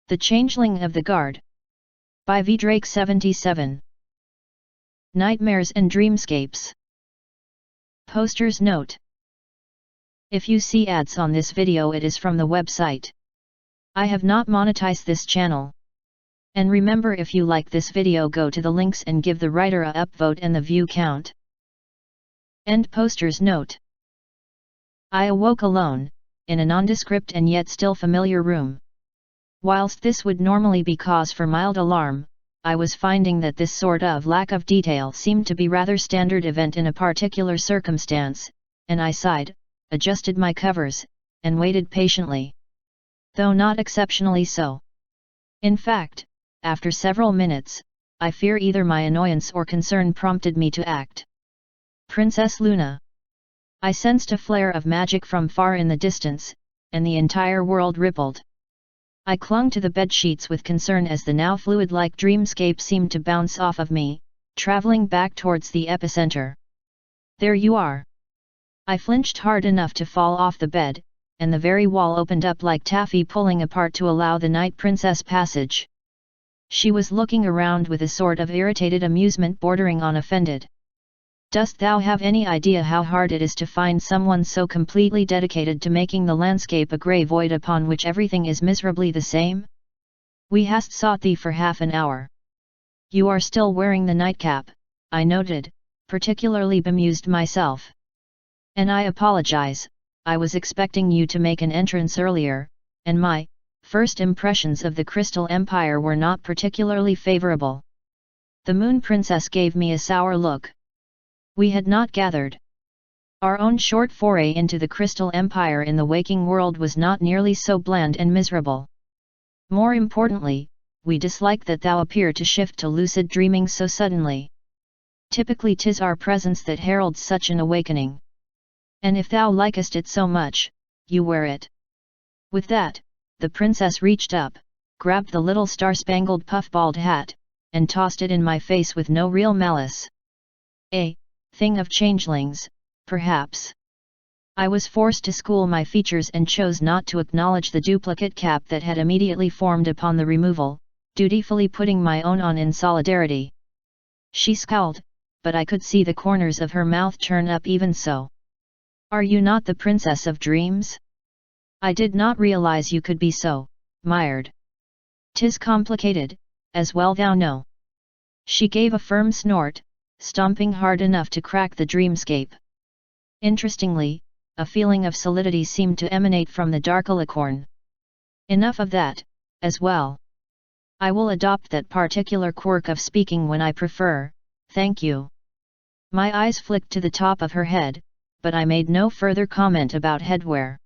The Changeling of the Guard. By V. Drake 77. Nightmares and Dreamscapes. Poster's note. If you see ads on this video, it is from the website. I have not monetized this channel. And remember, if you like this video, go to the links and give the writer a upvote and the view count. End poster's note. I awoke alone, in a nondescript and yet still familiar room. Whilst this would normally be cause for mild alarm, I was finding that this sort of lack of detail seemed to be rather standard event in a particular circumstance, and I sighed, adjusted my covers, and waited patiently. Though not exceptionally so. In fact, after several minutes, I fear either my annoyance or concern prompted me to act. Princess Luna. I sensed a flare of magic from far in the distance, and the entire world rippled. I clung to the bedsheets with concern as the now fluid-like dreamscape seemed to bounce off of me, traveling back towards the epicenter. There you are! I flinched hard enough to fall off the bed, and the very wall opened up like taffy pulling apart to allow the night princess passage. She was looking around with a sort of irritated amusement bordering on offended. Dost thou have any idea how hard it is to find someone so completely dedicated to making the landscape a grey void upon which everything is miserably the same? We hast sought thee for half an hour. You are still wearing the nightcap, I noted, particularly bemused myself. And I apologize, I was expecting you to make an entrance earlier, and my first impressions of the Crystal Empire were not particularly favorable. The Moon Princess gave me a sour look. We had not gathered. Our own short foray into the Crystal Empire in the waking world was not nearly so bland and miserable. More importantly, we dislike that thou appear to shift to lucid dreaming so suddenly. Typically 'tis our presence that heralds such an awakening. And if thou likest it so much, you wear it. With that, the princess reached up, grabbed the little star-spangled puff-balled hat, and tossed it in my face with no real malice. Thing of changelings, perhaps. I was forced to school my features and chose not to acknowledge the duplicate cap that had immediately formed upon the removal, dutifully putting my own on in solidarity. She scowled, but I could see the corners of her mouth turn up even so. Are you not the Princess of Dreams? I did not realize you could be so mired. 'Tis complicated, as well thou know. She gave a firm snort, stomping hard enough to crack the dreamscape. Interestingly, a feeling of solidity seemed to emanate from the dark alicorn. Enough of that, as well. I will adopt that particular quirk of speaking when I prefer, thank you. My eyes flicked to the top of her head, but I made no further comment about headwear.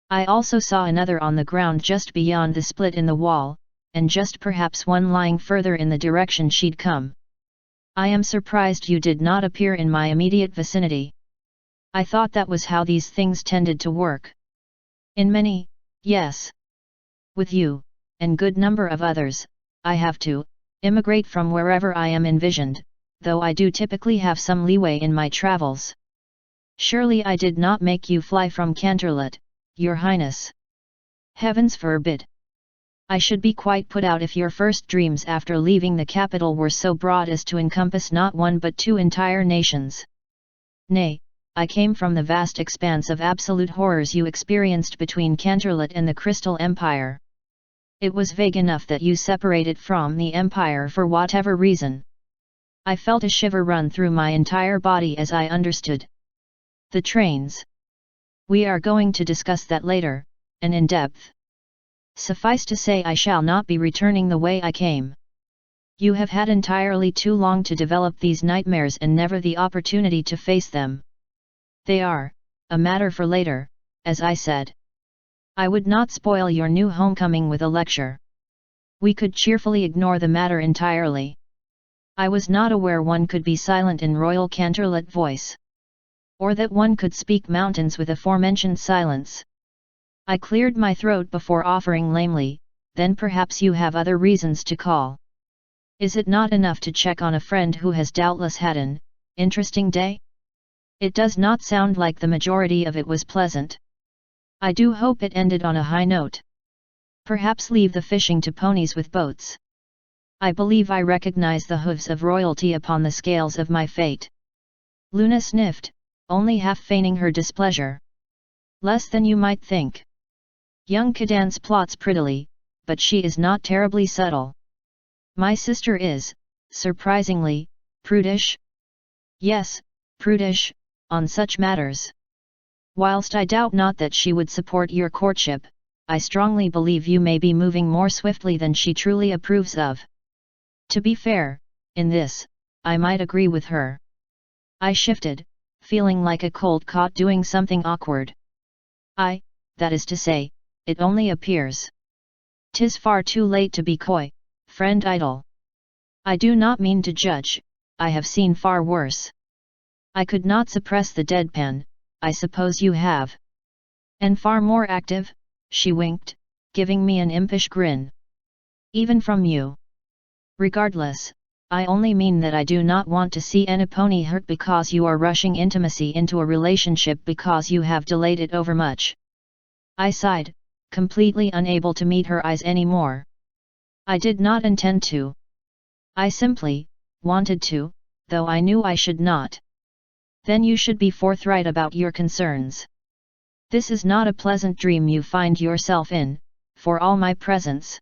I also saw another on the ground just beyond the split in the wall, and just perhaps one lying further in the direction she'd come. I am surprised you did not appear in my immediate vicinity. I thought that was how these things tended to work. In many, yes. With you, and good number of others, I have to immigrate from wherever I am envisioned, though I do typically have some leeway in my travels. Surely I did not make you fly from Canterlot, Your Highness. Heavens forbid! I should be quite put out if your first dreams after leaving the capital were so broad as to encompass not one but two entire nations. Nay, I came from the vast expanse of absolute horrors you experienced between Canterlot and the Crystal Empire. It was vague enough that you separated from the Empire for whatever reason. I felt a shiver run through my entire body as I understood. The trains. We are going to discuss that later, and in depth. Suffice to say, I shall not be returning the way I came. You have had entirely too long to develop these nightmares and never the opportunity to face them. They are a matter for later, as I said. I would not spoil your new homecoming with a lecture. We could cheerfully ignore the matter entirely. I was not aware one could be silent in royal Canterlot voice. Or that one could speak mountains with aforementioned silence. I cleared my throat before offering lamely, then perhaps you have other reasons to call. Is it not enough to check on a friend who has doubtless had an interesting day? It does not sound like the majority of it was pleasant. I do hope it ended on a high note. Perhaps leave the fishing to ponies with boats. I believe I recognize the hooves of royalty upon the scales of my fate. Luna sniffed, only half feigning her displeasure. Less than you might think. Young Cadance plots prettily, but she is not terribly subtle. My sister is, surprisingly, prudish. Yes, prudish, on such matters. Whilst I doubt not that she would support your courtship, I strongly believe you may be moving more swiftly than she truly approves of. To be fair, in this, I might agree with her. I shifted, feeling like a colt caught doing something awkward. That is to say, it only appears. 'Tis far too late to be coy, friend idle. I do not mean to judge, I have seen far worse. I could not suppress the deadpan, I suppose you have. And far more active, she winked, giving me an impish grin. Even from you. Regardless, I only mean that I do not want to see any pony hurt because you are rushing intimacy into a relationship because you have delayed it overmuch. I sighed, completely unable to meet her eyes anymore. I did not intend to. I simply wanted to, though I knew I should not. Then you should be forthright about your concerns. This is not a pleasant dream you find yourself in, for all my presence.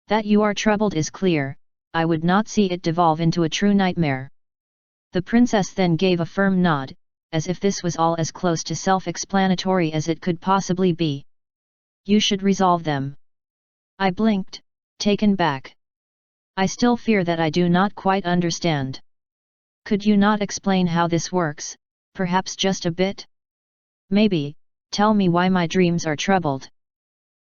That you are troubled is clear, I would not see it devolve into a true nightmare. The princess then gave a firm nod, as if this was all as close to self-explanatory as it could possibly be. You should resolve them. I blinked, taken back. I still fear that I do not quite understand. Could you not explain how this works, perhaps just a bit? Maybe, tell me why my dreams are troubled.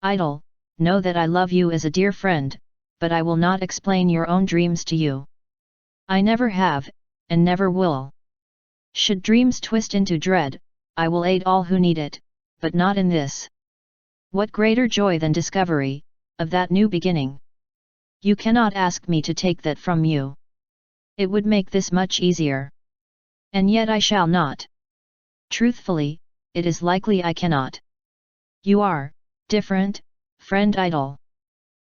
Idle, know that I love you as a dear friend, but I will not explain your own dreams to you. I never have, and never will. Should dreams twist into dread, I will aid all who need it, but not in this. What greater joy than discovery, of that new beginning? You cannot ask me to take that from you. It would make this much easier. And yet I shall not. Truthfully, it is likely I cannot. You are different, friend idle.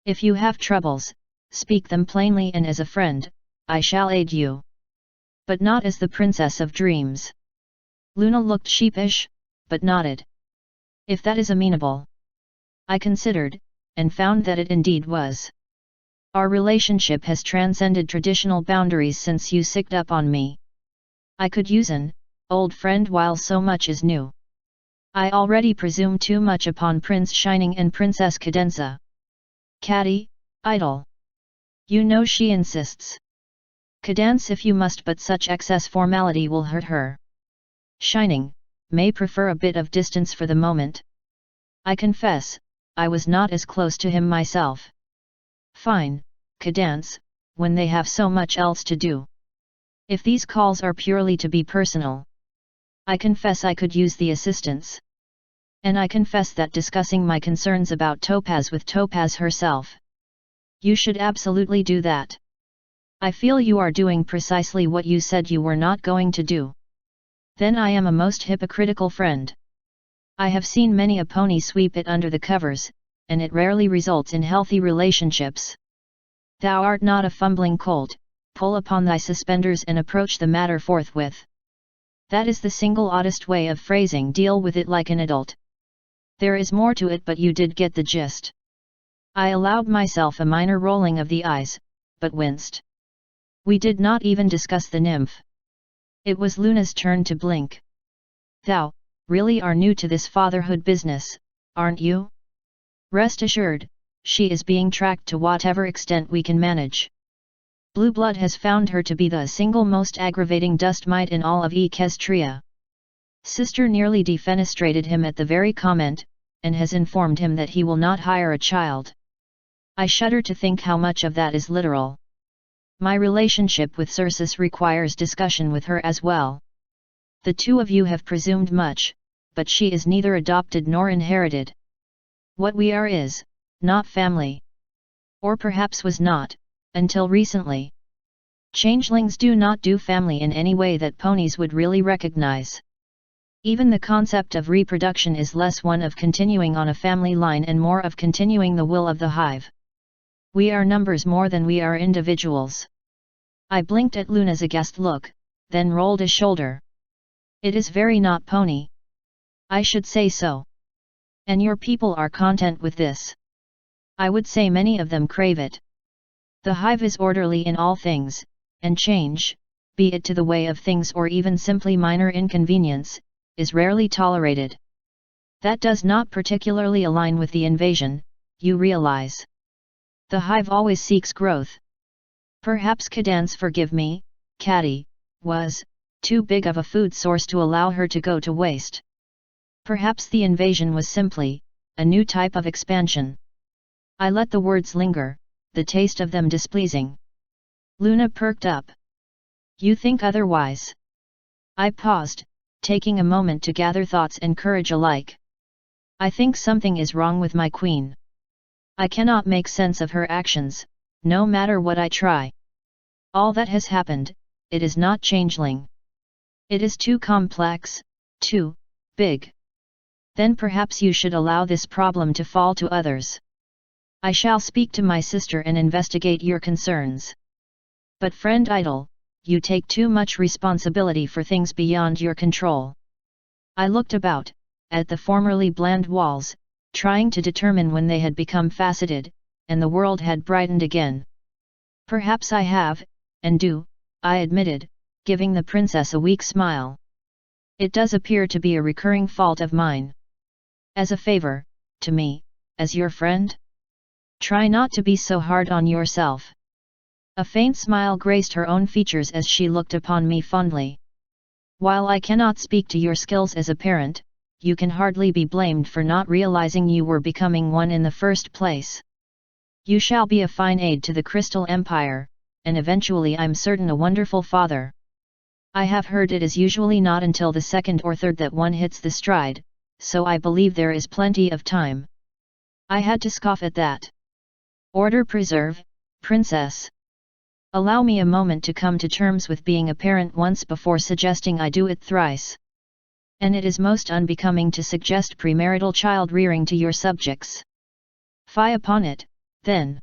If you have troubles, speak them plainly, and as a friend, I shall aid you. But not as the princess of dreams. Luna looked sheepish, but nodded. If that is amenable. I considered, and found that it indeed was. Our relationship has transcended traditional boundaries since you sicked up on me. I could use an old friend while so much is new. I already presume too much upon Prince Shining and Princess Cadenza. Caddy, idle. You know she insists. Cadance if you must, but such excess formality will hurt her. Shining, may prefer a bit of distance for the moment. I confess, I was not as close to him myself. Fine, Cadance, when they have so much else to do. If these calls are purely to be personal, I confess I could use the assistance. And I confess that discussing my concerns about Topaz with Topaz herself. You should absolutely do that. I feel you are doing precisely what you said you were not going to do. Then I am a most hypocritical friend. I have seen many a pony sweep it under the covers, and it rarely results in healthy relationships. Thou art not a fumbling colt, pull upon thy suspenders and approach the matter forthwith. That is the single oddest way of phrasing deal with it like an adult. There is more to it, but you did get the gist. I allowed myself a minor rolling of the eyes, but winced. We did not even discuss the nymph. It was Luna's turn to blink. Thou, really are new to this fatherhood business, aren't you? Rest assured, she is being tracked to whatever extent we can manage. Blue blood has found her to be the single most aggravating dust mite in all of Equestria. Sister nearly defenestrated him at the very comment, and has informed him that he will not hire a child. I shudder to think how much of that is literal. My relationship with Circe requires discussion with her as well. The two of you have presumed much, but she is neither adopted nor inherited. What we are is, not family. Or perhaps was not, until recently. Changelings do not do family in any way that ponies would really recognize. Even the concept of reproduction is less one of continuing on a family line and more of continuing the will of the hive. We are numbers more than we are individuals. I blinked at Luna's aghast look, then rolled a shoulder. It is very not pony. I should say so. And your people are content with this. I would say many of them crave it. The hive is orderly in all things, and change, be it to the way of things or even simply minor inconvenience, is rarely tolerated. That does not particularly align with the invasion, you realize. The hive always seeks growth. Perhaps Cadance, forgive me, Caddy, was too big of a food source to allow her to go to waste. Perhaps the invasion was simply a new type of expansion. I let the words linger, the taste of them displeasing. Luna perked up. You think otherwise? I paused, taking a moment to gather thoughts and courage alike. I think something is wrong with my queen. I cannot make sense of her actions, no matter what I try. All that has happened, it is not Changeling. It is too complex, too big. Then perhaps you should allow this problem to fall to others. I shall speak to my sister and investigate your concerns. But friend Idle, you take too much responsibility for things beyond your control. I looked about, at the formerly bland walls, trying to determine when they had become faceted, and the world had brightened again. Perhaps I have, and do, I admitted, giving the princess a weak smile. It does appear to be a recurring fault of mine. As a favor, to me, as your friend? Try not to be so hard on yourself. A faint smile graced her own features as she looked upon me fondly. While I cannot speak to your skills as a parent, you can hardly be blamed for not realizing you were becoming one in the first place. You shall be a fine aid to the Crystal Empire, and eventually I'm certain a wonderful father. I have heard it is usually not until the second or third that one hits the stride, so I believe there is plenty of time. I had to scoff at that. Order preserve, princess. Allow me a moment to come to terms with being a parent once before suggesting I do it thrice. And it is most unbecoming to suggest premarital child rearing to your subjects. Fie upon it, then.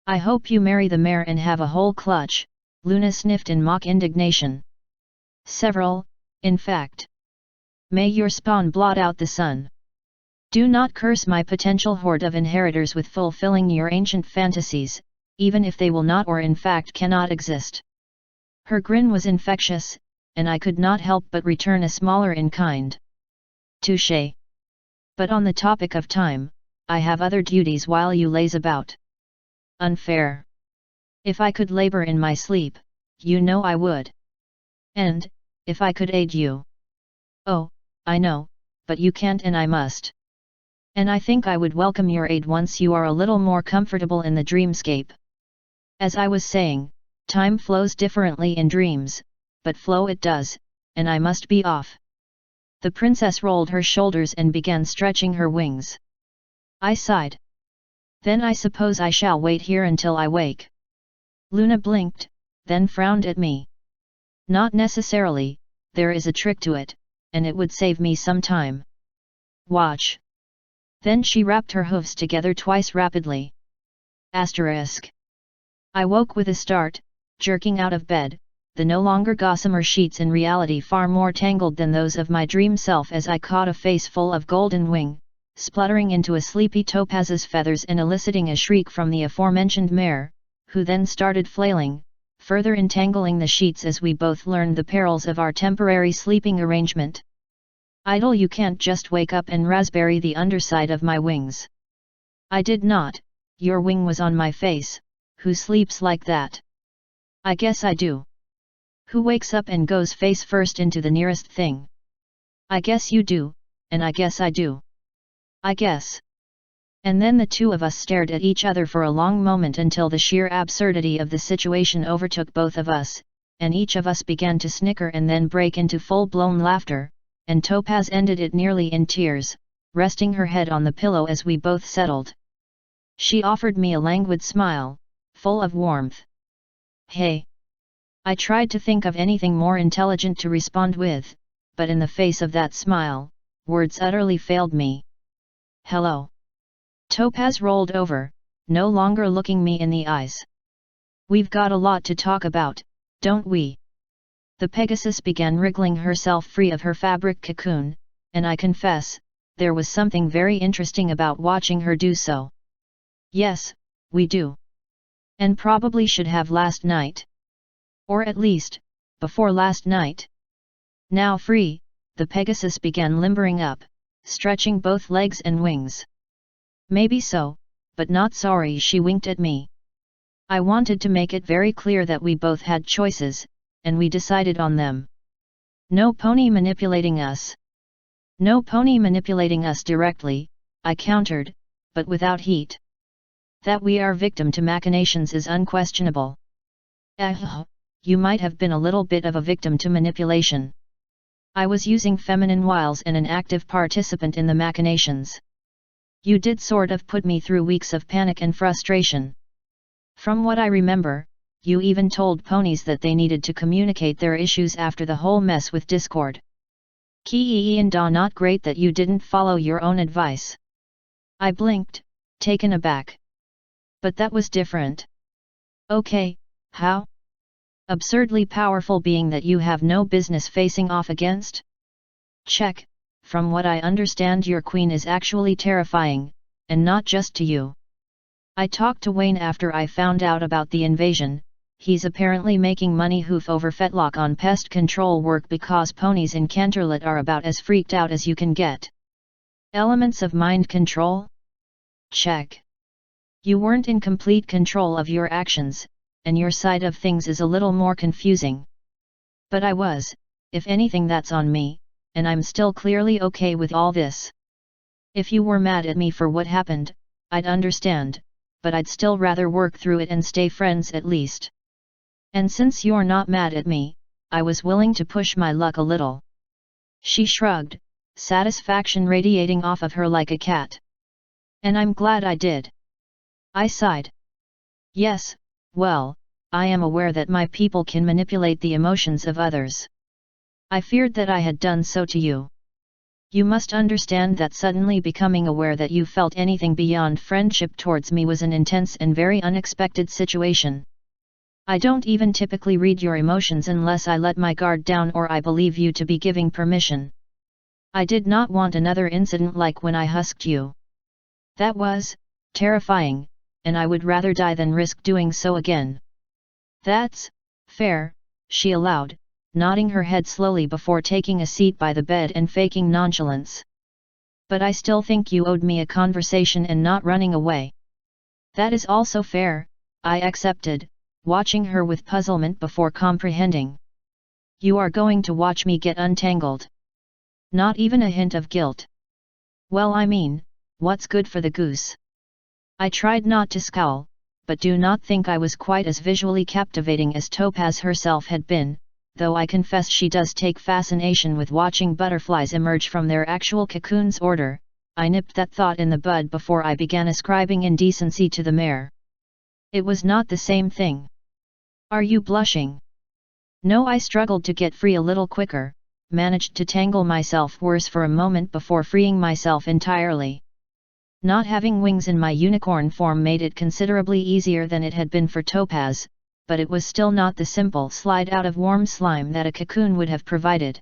I hope you marry the mare and have a whole clutch, Luna sniffed in mock indignation. Several, in fact. May your spawn blot out the sun. Do not curse my potential horde of inheritors with fulfilling your ancient fantasies, even if they will not or in fact cannot exist. Her grin was infectious, and I could not help but return a smaller in kind. Touché. But on the topic of time, I have other duties while you laze about. Unfair. If I could labor in my sleep, you know I would. And, if I could aid you. Oh, I know, but you can't and I must. And I think I would welcome your aid once you are a little more comfortable in the dreamscape. As I was saying, time flows differently in dreams, but flow it does, and I must be off. The princess rolled her shoulders and began stretching her wings. I sighed. Then I suppose I shall wait here until I wake. Luna blinked, then frowned at me. Not necessarily, there is a trick to it, and it would save me some time. Watch. Then she rapped her hooves together twice rapidly. Asterisk. I woke with a start, jerking out of bed, the no longer gossamer sheets in reality far more tangled than those of my dream self as I caught a face full of golden wing, spluttering into a sleepy topaz's feathers and eliciting a shriek from the aforementioned mare, who then started flailing, further entangling the sheets as we both learned the perils of our temporary sleeping arrangement. Idle, you can't just wake up and raspberry the underside of my wings. I did not, your wing was on my face, who sleeps like that? I guess I do. Who wakes up and goes face first into the nearest thing? I guess you do, and I guess I do. I guess. And then the two of us stared at each other for a long moment until the sheer absurdity of the situation overtook both of us, and each of us began to snicker and then break into full-blown laughter, and Topaz ended it nearly in tears, resting her head on the pillow as we both settled. She offered me a languid smile, full of warmth. Hey! I tried to think of anything more intelligent to respond with, but in the face of that smile, words utterly failed me. Hello. Topaz rolled over, no longer looking me in the eyes. We've got a lot to talk about, don't we? The Pegasus began wriggling herself free of her fabric cocoon, and I confess, there was something very interesting about watching her do so. Yes, we do. And probably should have last night. Or at least, before last night. Now free, the Pegasus began limbering up, stretching both legs and wings. Maybe so, but not sorry. She winked at me. I wanted to make it very clear that we both had choices, and we decided on them. No pony manipulating us. No pony manipulating us directly, I countered, but without heat. That we are victim to machinations is unquestionable. You might have been a little bit of a victim to manipulation. I was using feminine wiles and an active participant in the machinations. You did sort of put me through weeks of panic and frustration. From what I remember, you even told ponies that they needed to communicate their issues after the whole mess with Discord. Kee and Da, not great that you didn't follow your own advice. I blinked, taken aback. But that was different. Okay, how? Absurdly powerful being that you have no business facing off against? Check, from what I understand your queen is actually terrifying, and not just to you. I talked to Wayne after I found out about the invasion. He's apparently making money hoof over fetlock on pest control work because ponies in Canterlot are about as freaked out as you can get. Elements of mind control? Check. You weren't in complete control of your actions, and your side of things is a little more confusing. But I was, if anything that's on me, and I'm still clearly okay with all this. If you were mad at me for what happened, I'd understand, but I'd still rather work through it and stay friends at least. And since you're not mad at me, I was willing to push my luck a little. She shrugged, satisfaction radiating off of her like a cat. And I'm glad I did. I sighed. Yes, well, I am aware that my people can manipulate the emotions of others. I feared that I had done so to you. You must understand that suddenly becoming aware that you felt anything beyond friendship towards me was an intense and very unexpected situation. I don't even typically read your emotions unless I let my guard down or I believe you to be giving permission. I did not want another incident like when I husked you. That was terrifying, and I would rather die than risk doing so again. That's fair, she allowed, nodding her head slowly before taking a seat by the bed and faking nonchalance. But I still think you owed me a conversation and not running away. That is also fair, I accepted, watching her with puzzlement before comprehending. You are going to watch me get untangled. Not even a hint of guilt. Well, I mean, what's good for the goose? I tried not to scowl, but do not think I was quite as visually captivating as Topaz herself had been, though I confess she does take fascination with watching butterflies emerge from their actual cocoons. Order, I nipped that thought in the bud before I began ascribing indecency to the mare. It was not the same thing. Are you blushing? No, I struggled to get free a little quicker, managed to tangle myself worse for a moment before freeing myself entirely. Not having wings in my unicorn form made it considerably easier than it had been for Topaz, but it was still not the simple slide out of warm slime that a cocoon would have provided.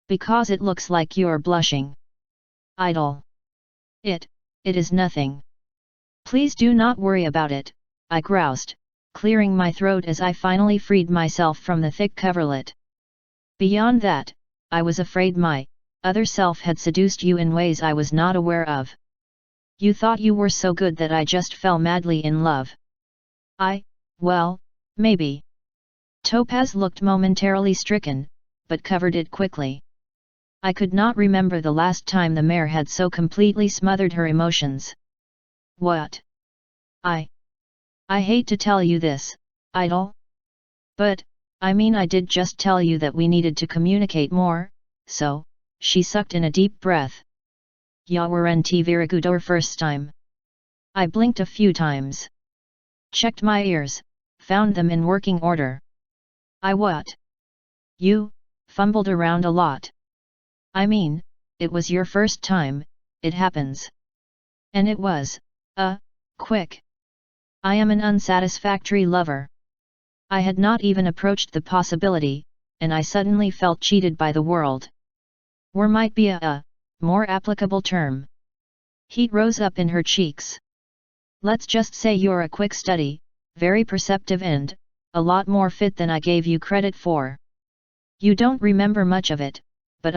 Because it looks like you're blushing. Idle. It is nothing. Please do not worry about it, I groused, clearing my throat as I finally freed myself from the thick coverlet. Beyond that, I was afraid my other self had seduced you in ways I was not aware of. You thought you were so good that I just fell madly in love. Well, maybe. Topaz looked momentarily stricken, but covered it quickly. I could not remember the last time the mare had so completely smothered her emotions. What? I hate to tell you this, Idol. But, I mean I did just tell you that we needed to communicate more, so, she sucked in a deep breath. Ya weren't very good or first time. I blinked a few times. Checked my ears, found them in working order. I what? You, fumbled around a lot. I mean, it was your first time, it happens. And it was, quick. I am an unsatisfactory lover. I had not even approached the possibility, and I suddenly felt cheated by the world. War might be a more applicable term. Heat rose up in her cheeks. Let's just say you're a quick study, very perceptive and, a lot more fit than I gave you credit for. You don't remember much of it, but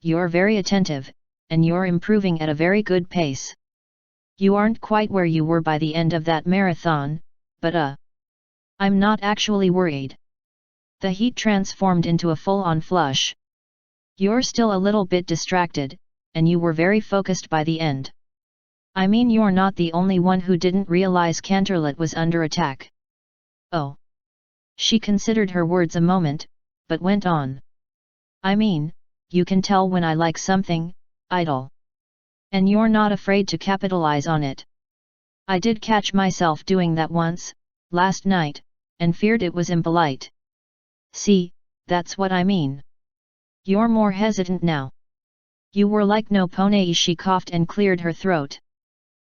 you're very attentive, and you're improving at a very good pace. You aren't quite where you were by the end of that marathon, but I'm not actually worried. The heat transformed into a full-on flush. You're still a little bit distracted, and you were very focused by the end. I mean, you're not the only one who didn't realize Canterlot was under attack. Oh. She considered her words a moment, but went on. I mean, you can tell when I like something, idle. And you're not afraid to capitalize on it. I did catch myself doing that once, last night, and feared it was impolite. See, that's what I mean. You're more hesitant now. You were like no pony. She coughed and cleared her throat.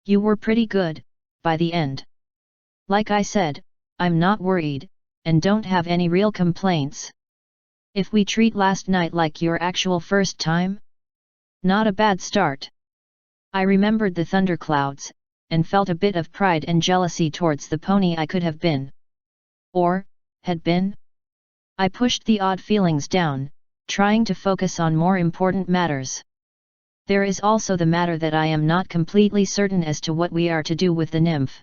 You were pretty good, by the end. Like I said, I'm not worried, and don't have any real complaints. If we treat last night like your actual first time? Not a bad start. I remembered the thunderclouds, and felt a bit of pride and jealousy towards the pony I could have been. Or, had been? I pushed the odd feelings down, trying to focus on more important matters. There is also the matter that I am not completely certain as to what we are to do with the nymph.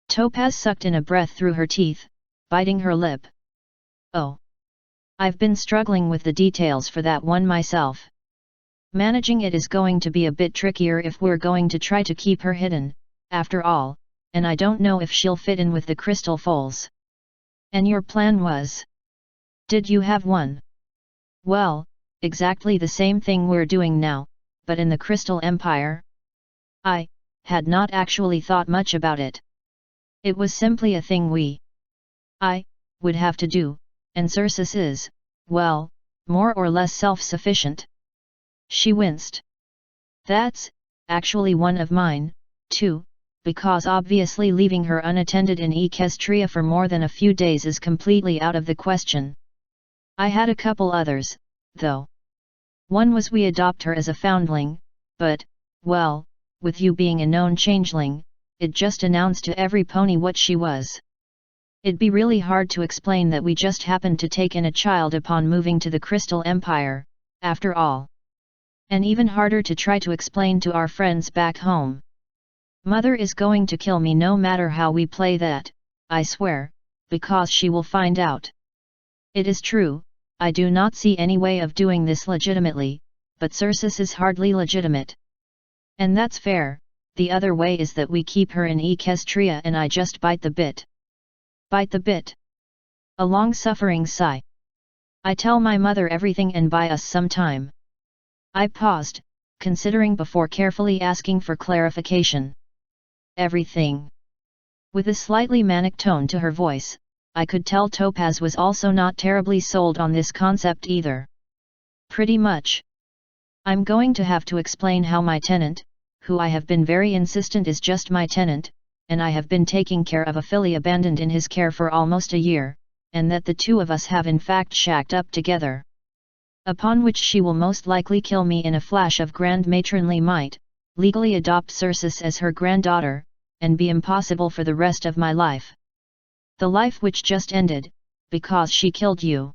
Topaz sucked in a breath through her teeth, biting her lip. Oh. I've been struggling with the details for that one myself. Managing it is going to be a bit trickier if we're going to try to keep her hidden, after all, and I don't know if she'll fit in with the crystal foals. And your plan was? Did you have one? Well, exactly the same thing we're doing now, but in the Crystal Empire? I had not actually thought much about it. It was simply a thing I would have to do, and Circe is, well, more or less self-sufficient. She winced. That's actually one of mine, too, because obviously leaving her unattended in Equestria for more than a few days is completely out of the question. I had a couple others, though. One was we adopt her as a foundling, but, well, with you being a known changeling, it just announced to every pony what she was. It'd be really hard to explain that we just happened to take in a child upon moving to the Crystal Empire, after all. And even harder to try to explain to our friends back home. Mother is going to kill me no matter how we play that, I swear, because she will find out. It is true, I do not see any way of doing this legitimately, but Circe is hardly legitimate. And that's fair, the other way is that we keep her in Equestria and I just bite the bit. Bite the bit. A long-suffering sigh. I tell my mother everything and buy us some time. I paused, considering before carefully asking for clarification. Everything. With a slightly manic tone to her voice, I could tell Topaz was also not terribly sold on this concept either. Pretty much. I'm going to have to explain how my tenant, who I have been very insistent is just my tenant, and I have been taking care of a filly abandoned in his care for almost a year, and that the two of us have in fact shacked up together. Upon which she will most likely kill me in a flash of grand matronly might, legally adopt Circe as her granddaughter, and be impossible for the rest of my life. The life which just ended, because she killed you.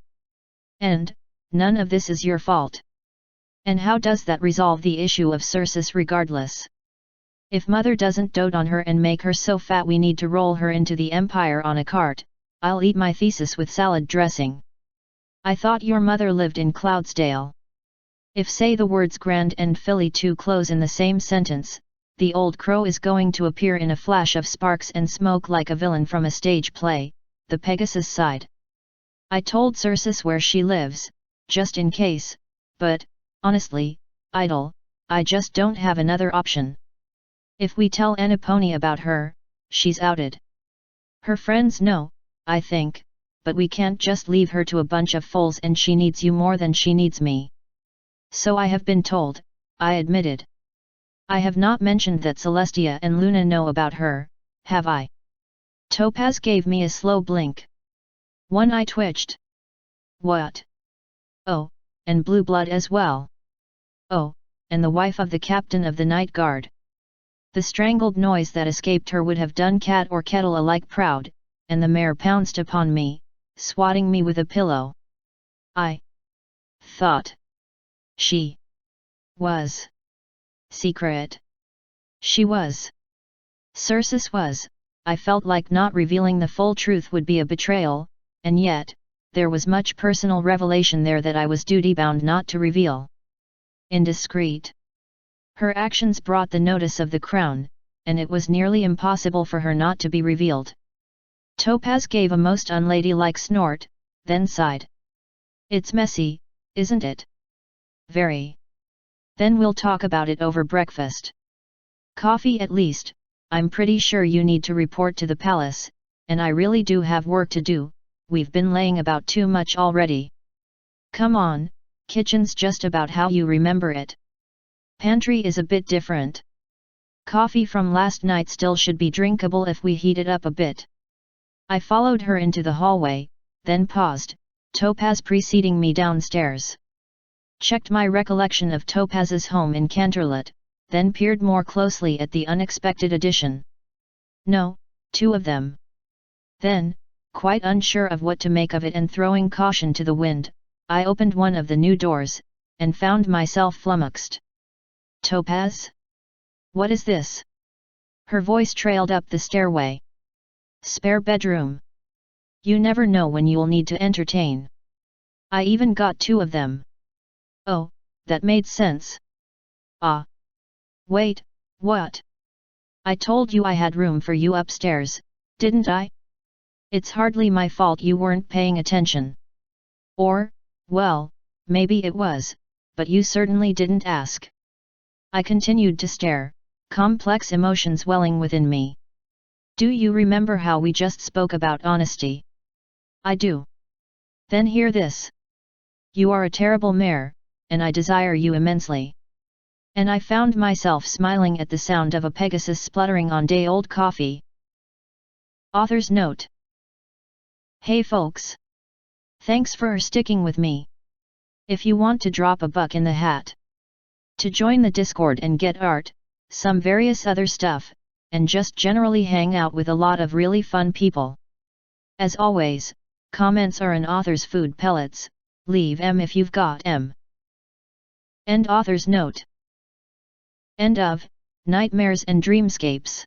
And, none of this is your fault. And how does that resolve the issue of Circe regardless? If mother doesn't dote on her and make her so fat we need to roll her into the empire on a cart, I'll eat my thesis with salad dressing. I thought your mother lived in Cloudsdale. If say the words grand and filly too close in the same sentence, the old crow is going to appear in a flash of sparks and smoke like a villain from a stage play, the Pegasus sighed. I told Circe where she lives, just in case, but, honestly, idle, I just don't have another option. If we tell Annaponi about her, she's outed. Her friends know, I think, but we can't just leave her to a bunch of foals and she needs you more than she needs me. So I have been told, I admitted. I have not mentioned that Celestia and Luna know about her, have I? Topaz gave me a slow blink. One eye twitched. What? Oh, and blue blood as well. Oh, and the wife of the captain of the night guard. The strangled noise that escaped her would have done cat or kettle alike proud, and the mare pounced upon me, swatting me with a pillow. I thought she was secret. She was. Circe was. I felt like not revealing the full truth would be a betrayal, and yet, there was much personal revelation there that I was duty-bound not to reveal. Indiscreet. Her actions brought the notice of the crown, and it was nearly impossible for her not to be revealed. Topaz gave a most unladylike snort, then sighed. It's messy, isn't it? Very. Then we'll talk about it over breakfast. Coffee at least. I'm pretty sure you need to report to the palace, and I really do have work to do. We've been laying about too much already. Come on, kitchen's just about how you remember it. Pantry is a bit different. Coffee from last night still should be drinkable if we heat it up a bit. I followed her into the hallway, then paused, Topaz preceding me downstairs. Checked my recollection of Topaz's home in Canterlot, then peered more closely at the unexpected addition. No, 2 of them. Then, quite unsure of what to make of it and throwing caution to the wind, I opened one of the new doors, and found myself flummoxed. Topaz? What is this? Her voice trailed up the stairway. Spare bedroom. You never know when you'll need to entertain. I even got 2 of them. Oh, that made sense. Ah. Wait, what? I told you I had room for you upstairs, didn't I? It's hardly my fault you weren't paying attention. Or, well, maybe it was, but you certainly didn't ask. I continued to stare, complex emotions welling within me. Do you remember how we just spoke about honesty? I do. Then hear this. You are a terrible mare, and I desire you immensely. And I found myself smiling at the sound of a Pegasus spluttering on day-old coffee. Author's note. Hey folks! Thanks for sticking with me. If you want to drop a buck in the hat, to join the Discord and get art, some various other stuff, and just generally hang out with a lot of really fun people. As always, comments are an author's food pellets, leave 'em if you've got 'em. End author's note. End of Nightmares and Dreamscapes.